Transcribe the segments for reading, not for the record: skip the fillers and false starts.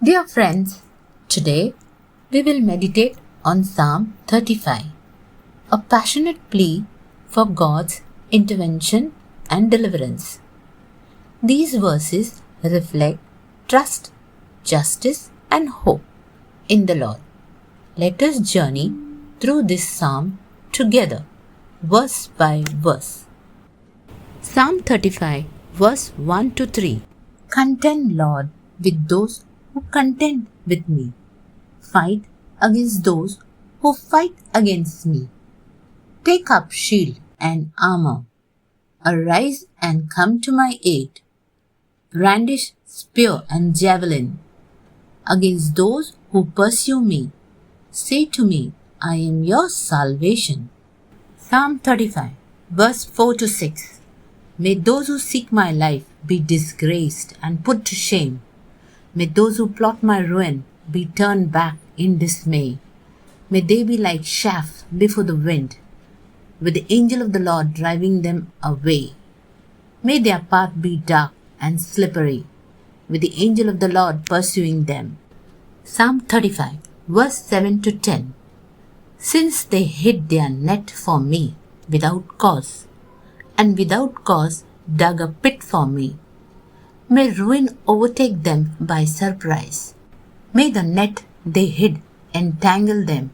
Dear friends, today we will meditate on Psalm 35, a passionate plea for God's intervention and deliverance. These verses reflect trust, justice, and hope in the Lord. Let us journey through this psalm together, verse by verse. Psalm 35, verse 1 to 3. Contend, Lord, with those who contend with me. Fight against those who fight against me. Take up shield and armor. Arise and come to my aid. Brandish spear and javelin against those who pursue me. Say to me, I am your salvation. Psalm 35, verse 4 to 6. May those who seek my life be disgraced and put to shame. May those who plot my ruin be turned back in dismay. May they be like chaff before the wind, with the angel of the Lord driving them away. May their path be dark and slippery, with the angel of the Lord pursuing them. Psalm 35, verse 7 to 10. Since they hid their net for me without cause, and without cause dug a pit for me, may ruin overtake them by surprise. May the net they hid entangle them.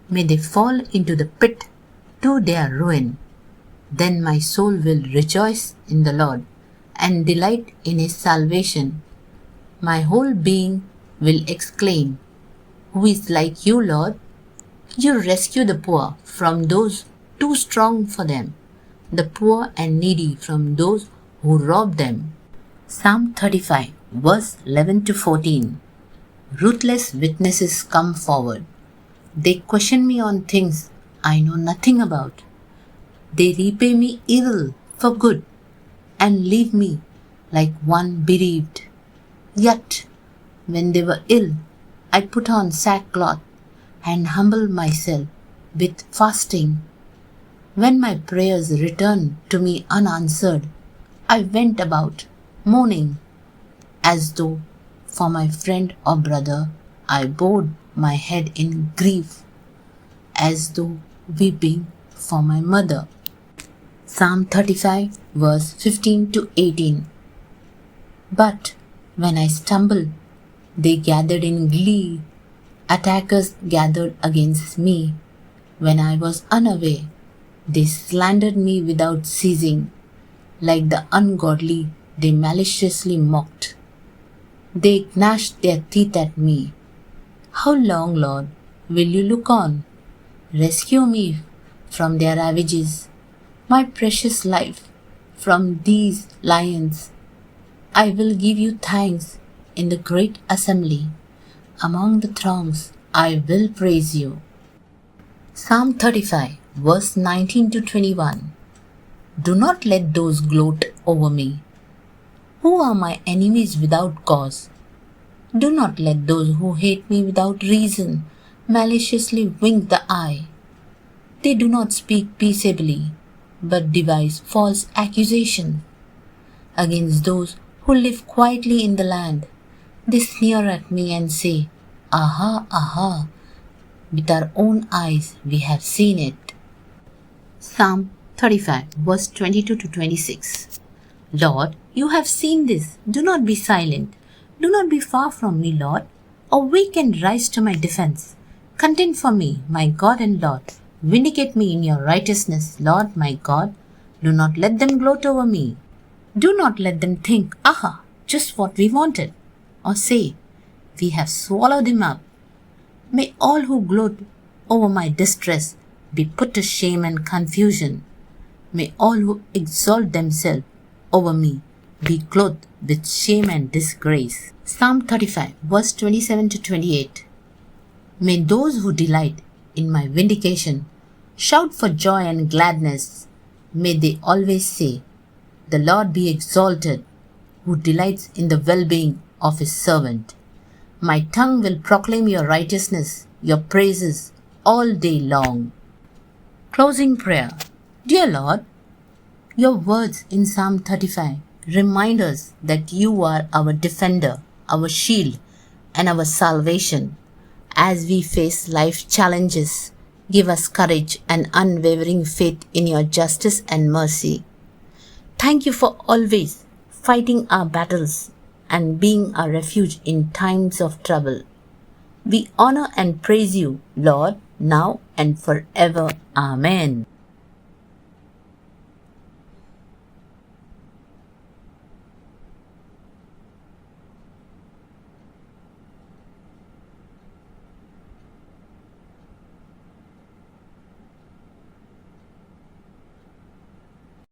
May they fall into the pit to their ruin. Then my soul will rejoice in the Lord and delight in his salvation. My whole being will exclaim, Who is like you, Lord? You rescue the poor from those too strong for them, the poor and needy from those who rob them. Psalm 35, verse 11 to 14. Ruthless witnesses come forward. They question me on things I know nothing about. They repay me evil for good and leave me like one bereaved. Yet, when they were ill, I put on sackcloth and humbled myself with fasting. When my prayers returned to me unanswered, I went about mourning, as though for my friend or brother I bowed my head in grief, as though weeping for my mother. Psalm 35, verse 15 to 18. But when I stumbled, they gathered in glee. Attackers gathered against me. When I was unaware, they slandered me without ceasing. Like the ungodly, they maliciously mocked. They gnashed their teeth at me. How long, Lord, will you look on? Rescue me from their ravages, my precious life from these lions. I will give you thanks in the great assembly. Among the throngs, I will praise you. Psalm 35, verse 19 to 21. Do not let those gloat over me, who are my enemies without cause. Do not let those who hate me without reason maliciously wink the eye. They do not speak peaceably, but devise false accusations against those who live quietly in the land. They sneer at me and say, Aha, aha, with our own eyes we have seen it. Psalm 35, verse 22 to 26. Lord, you have seen this. Do not be silent. Do not be far from me, Lord. Awake and rise to my defense. Contend for me, my God and Lord. Vindicate me in your righteousness, Lord, my God. Do not let them gloat over me. Do not let them think, Aha, just what we wanted. Or say, We have swallowed him up. May all who gloat over my distress be put to shame and confusion. May all who exalt themselves over me be clothed with shame and disgrace. Psalm 35, verse 27 to 28. May those who delight in my vindication shout for joy and gladness. May they always say, The Lord be exalted, who delights in the well-being of his servant. My tongue will proclaim your righteousness, your praises, all day long. Closing prayer. Dear Lord, your words in Psalm 35 remind us that you are our defender, our shield, and our salvation. As we face life challenges, give us courage and unwavering faith in your justice and mercy. Thank you for always fighting our battles and being our refuge in times of trouble. We honor and praise you, Lord, now and forever. Amen.